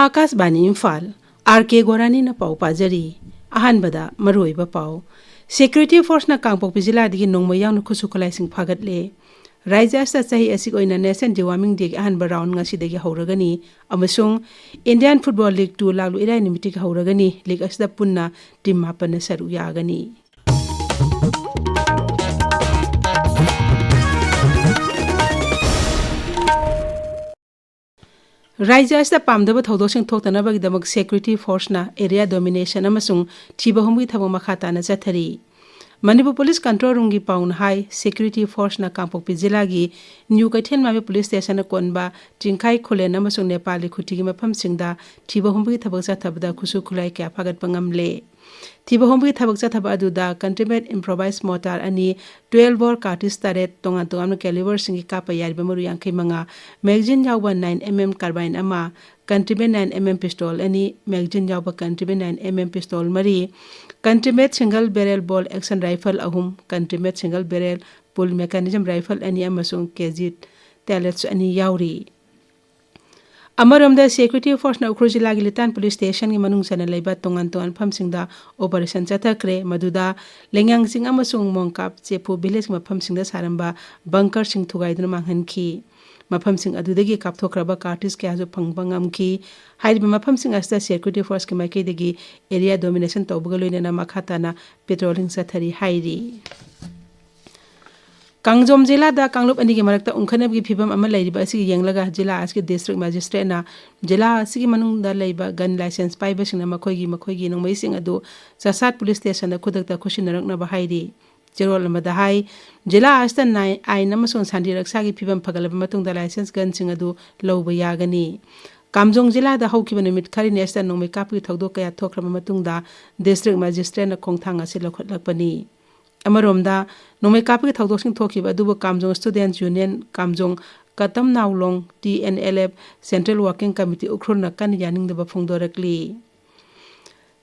Akashvani Imphal R.K. Gorani na pau pajari ahanbada maroiba pau security force na kangpokpi jila digi nongma yaung khusu kholai sing phagat le Raija sta chahi asik oina nation dewarming dig ahanba round ngasi degi hauragani amasung Indian Football League 2 laglu irai nimiti ka hauragani league asda punna team mapan na saru yagani Raija sta pamdaba thodosing thoktanabagi damak security force na area domination amasung thiba humgi thabo makhata na chathari Manipur Police Control Room gi paun high security force na Kangpokpi jila gi New Kaithen Mami Police Station na konba tingkai khole na masung Nepali khuti gi mafam singda thiba humgi thabak chathabda khusu khulai kya phagat pangamle thiba humgi thabak chathaba aduda containment improvised mortar ani 12 bore cartridge taret tonga tonga caliber singi kapa yari bamaru yankai manga magazine yawba 9mm carbine ama containment 9mm pistol ani magazine yawba containment 9mm pistol mari containment single barrel ball action rifle ahum containment single barrel pull mechanism rifle ani amasung kg tellets ani yauri Amaramda security force na Ukhrul jila gi Litan police station gi manung sana leiba tongan tongan phamsingda operation chathakre maduda lengyang sing amasung mongkap chepu village ma phamsingda saramba bunker sing thugaiduna manghanki maphamsing adudagi kapthokraba cartridge kya jo phangbangam ki haiba maphamsing asta security force ki maike degi area domination tawbugaloina na makhata na patrolling chathari hairi Kangjom jila da Kanglup ani gi marakta ungkhanab gi phibam ama lairiba asi yenglaga jila aski district magistrate na jila asi manung da leiba gun license paiba singna makhoi gi nongmai sing adu Chasat police station da khudakta khusinarak na bahairi Jerol amada hai jila asta nai ai namasung sandi raksa gi phibam phagalaba matung da license gun sing adu loba yagani Kamjong jila da haukiba numit khari nesta nongmai kapi thogdo kaya thokraba matung da district magistrate na khongthang asi lokhatlakpani Amaromda nongmai kapi thogdoksing thokiba adubu Kamjong Students Union Kamjong Katam Naulong TNLF Central Working Committee Ukhrul na kan yaning daba phongdorakli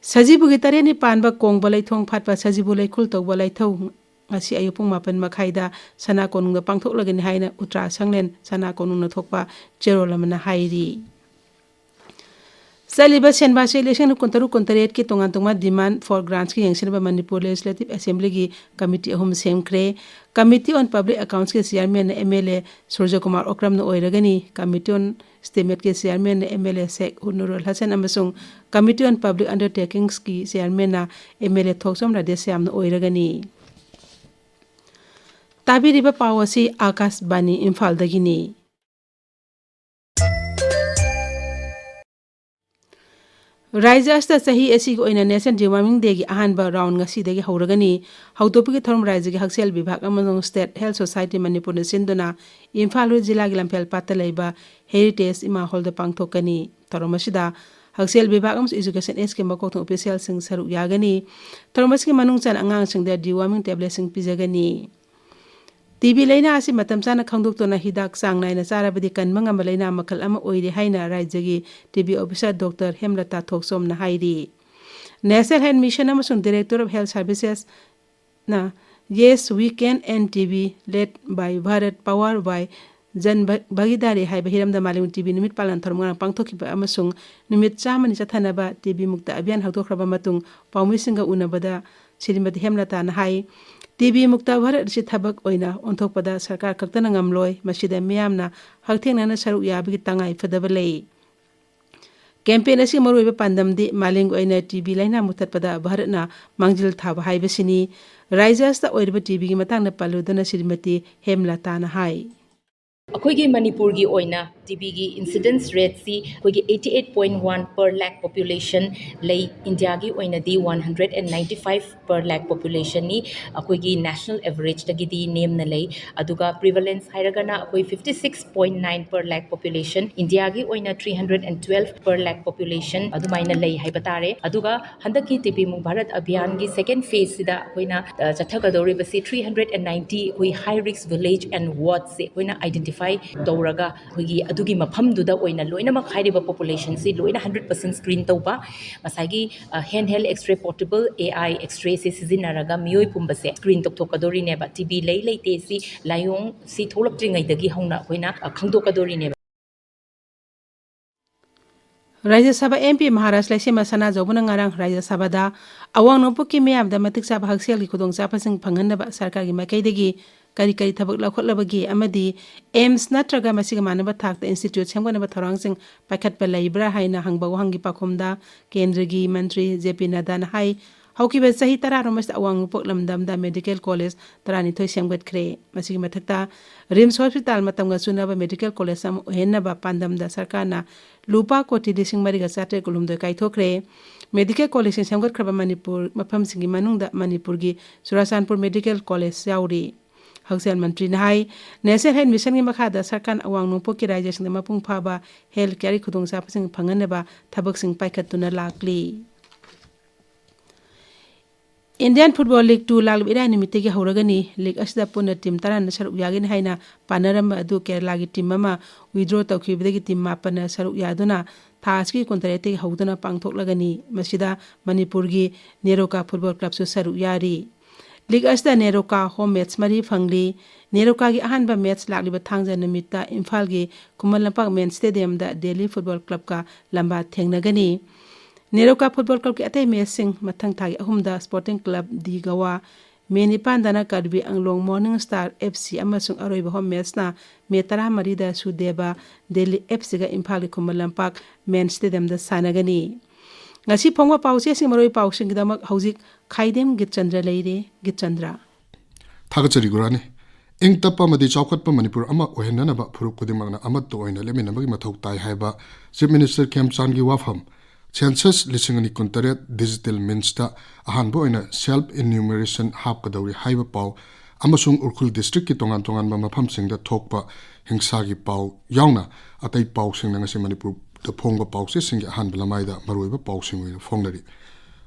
Sajibu gi tare ni panba kongba laithong phatpa sajibu laikhul tawba laithau ngasi ayupung mapan makhaida sana konung da pangthoklagani haina utra sanglen sana konung na thokpa cherolamana hairi Saliba senba election kontaret ki tongan tongma demand for grants ki yengsinba Manipur Legislative Assembly gi committee ahum semkre committee on public accounts ki chairman MLA Surja Kumar Okram na oiragani committee on estimate ki chairman MLA Sheikh Nurul Hasan amasung committee on public undertakings ki chairman na MLA Thoksom Radhesyam na oiragani tabiriba pawasi Akashbani Imphal dagini Raija asta chahi asi go ina nation dewarming day gi ahanba round ngasi degi hauragani hautopi gi thorum raija gi haksel bibhag among state health society Manipur na sinduna Imphal jila gi lampel patta leiba heritage ima hol da pangthokani thorumasida haksel bibhag am education scheme ba kothong official sing saru yagani thorumasgi manung chan angang sing da dewarming tablet sing pijagani TB leina asi matam chana khangdok to na hidak sang nai na chara badi kan manga malaina makal ama oiri haina raijagi TB officer Dr. Hemlata Thoksom na hairi National Health Mission amasung Director of Health Services na Yes we can end TB led by Bharat Power by Jan Bhagidari hai bahiram da malim TB nimit palan thormang pangthokiba amasung nimit chamani chathanaba TB mukta abhiyan hakdokraba matung paumi singa unabada Srimati Hemlata na hai TB mukta bharat si thabak oina onthokpada sarkar kaktana ngamloi masida miyamna hakthengna na saru yabigi tangai fadaba lei campaign asi maruiba pandamdi maling oina TB laina mutatpada bharatna mangjil thaba haibasini raijas ta oiriba TB gi matangna paludana Srimati Hemlata na hai अखोगी मणिपुर की ओइना TB की incidence rate सी अखोगी 88.1 per lakh population लई India की ओइना दी 195 per lakh population नि अखोगी नेशनल एवरेज तगी दी नेम न लई अदुगा प्रिवलेंस हाइरगना अखोई 56.9 per lakh population इंडिया की ओइना 312 per lakh population अदुमाइना लई हाइ बतारे अदुगा हंदक की टीबी मु भारत अभियान की सेकंड फेज सिदा अखोइना चथगदौरी बसी 390 अखोई high risk village and ward से अखोइना आइडेंटिफाई तौरगा अखोगी अदुगी मफमदुदा ओइना लोइनमक हाइरिबा पॉपुलेशन से लोइना 100% स्क्रीन तौबा मसागी hand held X ray portable AI X ray से सिजिनारगा मियोय पुंबसे स्क्रीन तौथोकदोरिनेबा टीबी लई लेते सी लायोंग सी थोलक्त्रिङैदगी हौना अखोइना खंगदोकदोरिनेबा Rajya Sabha MP Maharashtra Laisima Sana Jobuna Ngarang Rajya Sabhada awang nopukki miyamda matik chaba hakselgi khudong chapasing phanganaba sarkargi makaidagi kari kari thabak laukhotlabagi amadi aims natraga masiga manaba thakta institute semganaba thorangsing paikhatpa laibra haina hangba wahangi pakhomda kendragi mantri JP Nadana hai haukiba sahi tararomas awang nopuk lamdamda medical college tarani thoi semgatkhre masigi mathakta rims hospital matamga chunaba medical college sam hennaba pandamda sarkarna lupa koti lising mariga chatre kulumdo kaithokre medical college semgatkhaba manipur mafam singi manungda manipurgi surasanpur medical college yauri Hausel Mantri Nahai, National Health Mission in Makada, Sarkan Awang Nupoki Rajas in the Mapung Paba, Health Carry Kudung Sapasing Panganeba, Tabaxing Paikatuna Lakli. Indian Football League 2 lag ira ni mitegi hauragani league asda puna team taran saruk yagin haina panaram adu Kerala gi team mama withdraw tawkhibdagi team mapana saruk yaduna thaski kontrate hauduna pangthoklagani masida Manipur gi Neroka Football Club su saruk yari League asda Neroka home match mari phangli Neroka gi ahanba match lagliba thangja namita Imphal gi Kumalampak Main Stadium da Delhi Football Club ka lamba thengnagani Neroka Football Club ki atay mesing mathang thagi ahumda Sporting Club di Gawa Meni Pandana Kadbi Anglong Morning Star FC amasung aroiba home match na metara marida sudeba Delhi FC ga Imphal ki Kumalampak Main Stadium da sanagani ngasi phongwa pause sing maroi pausing gidamak hauzik Khaidem Geetchandra leire Geetchandra Thagachari Gorani ing tappa madi chawkhatpa Manipur ama ohenanaba phuruk kudimangna amat to oina leminabagi mathau tai haiba Chief Minister Geetchandra gi wafam Census lisingani kuntaret digital minsta ahanbo oina self enumeration hap kadawri haiba pau amasung Urkhul district ki tongan ba mafam singda thokpa hingsa gi pau yauna atai pau sing ngasi Manipur the phongba pause sing ahan blamaida maroiba pau sing oina phongnari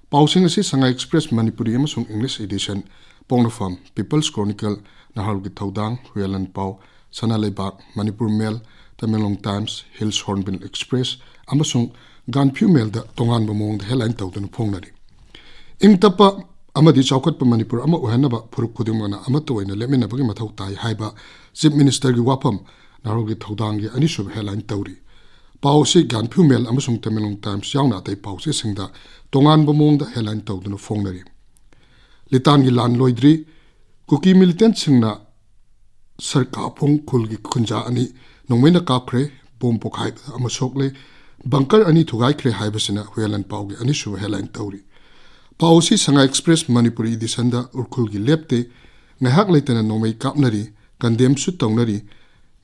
pau sing asi Sanga Express Manipuri amasung English edition Pongnafam People's Chronicle Nahal gi thodang Huelan pau Sana Leibak Manipur Mail Tamelong Times Hills Hornbill Express amasung Ganphu Mail da tongan bamong the headline tawdun phongnari ing tappa amadi chawkhatpa Manipur ama ohanaba phuruk khudimana amato oina leminabagi mathau tai haiba Chief Minister gi wapam Nahal gi thodang gi anisub headline tawri Pause Ganphu Mail amasung Tamelong Times yauna tai pause singda tongan bamong da headline tawdun phongnari Litan gi lan loidri Kuki militant singna sarka phong khulgi khunja ani nongmena kapre bom pokhai amasokle bunker ani thugai khre haibasina Huelan paugi ani su headline tawri pausi Sanga Express Manipuri edition da Urkhul gi lepte ngahak leitana nomai kapnari kandem su tawnari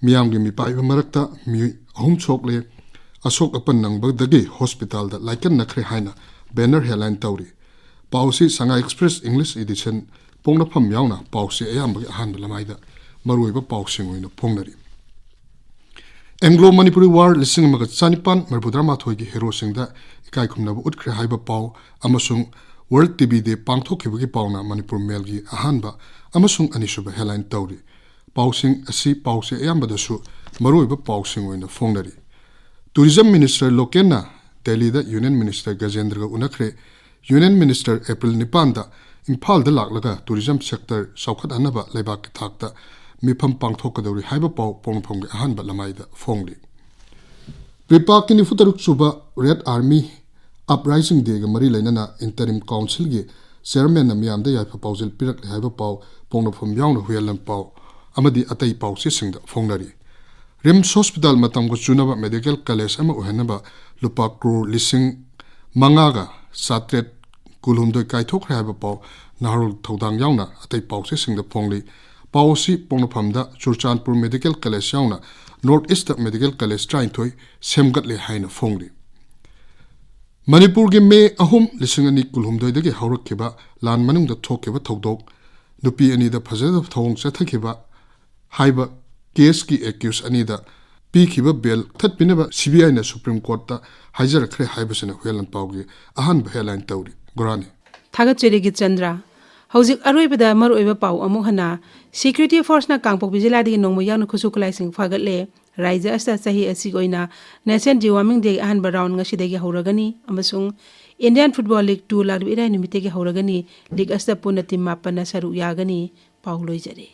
miyam gi mipai marakta mi ahum chokle asok apan nangbag dagi hospital da laikan nakhre haina banner headline tawri pausi Sanga Express English edition Pongnafam yauna pausi ayambagi ahan lamaida maruiba pausing oina pongnari Anglo Manipuri War lising magat sanipan marbudrama thoigi hero singda ikai khumnaba utkre haiba pau amasung World TV de pangthokibagi pauna Manipur Mail gi ahanba amasung anisuba headline tawri pausing asi pause ayambada su maruiba pausing oina phongnari Tourism Minister Lokena Delhi da Union Minister Geetchandra unakre Union Minister April Nipanda Imphal da laklaga tourism sector saukhat anaba leibak thakta mifam pangthokadawri haiba pau pongphong ahanba lamaida phongli Pripakini futaruk suba Red Army uprising day ga mari lainana interim council gi chairman namyam da yaifa paujil pirak haiba pau pongphom yauna Huelan pau amadi atai pau se singda phongnari Rims Hospital matam go chunaba medical college ama uhanaba lupa crore lising mangaga satret kulhumdoi kaithok haiba pau Nahal thodang yauna atai pau se singda phongli Pausi Pongnafamda Churchandpur Medical College yauna North East Medical College trainthoi semgatle haina phongli Manipur gi me ahum lisingani kulhumdoi dagi haurakhiba lan manungda thokiba thodok nupi ani da phajada thong chathakhiba haiba case ki accused ani da pikhiba bail thatpinaba CBI na Supreme Court ta hajar khre haibasina Huelan paugi ahan headline tawri Gorani Thagacheri Geetchandra Hauzik aroibada maroiba pau amuhana Security Force na Kangpok Bijiladi nongmo yang khusukulai sing fagatle Raija asta sahi asi goina National Jewaming Day ahan round ngasidagi hauragani amasung Indian Football League 2 lagbi irai nimitegi hauragani League asta puna team mapana saru yagani pauloi jare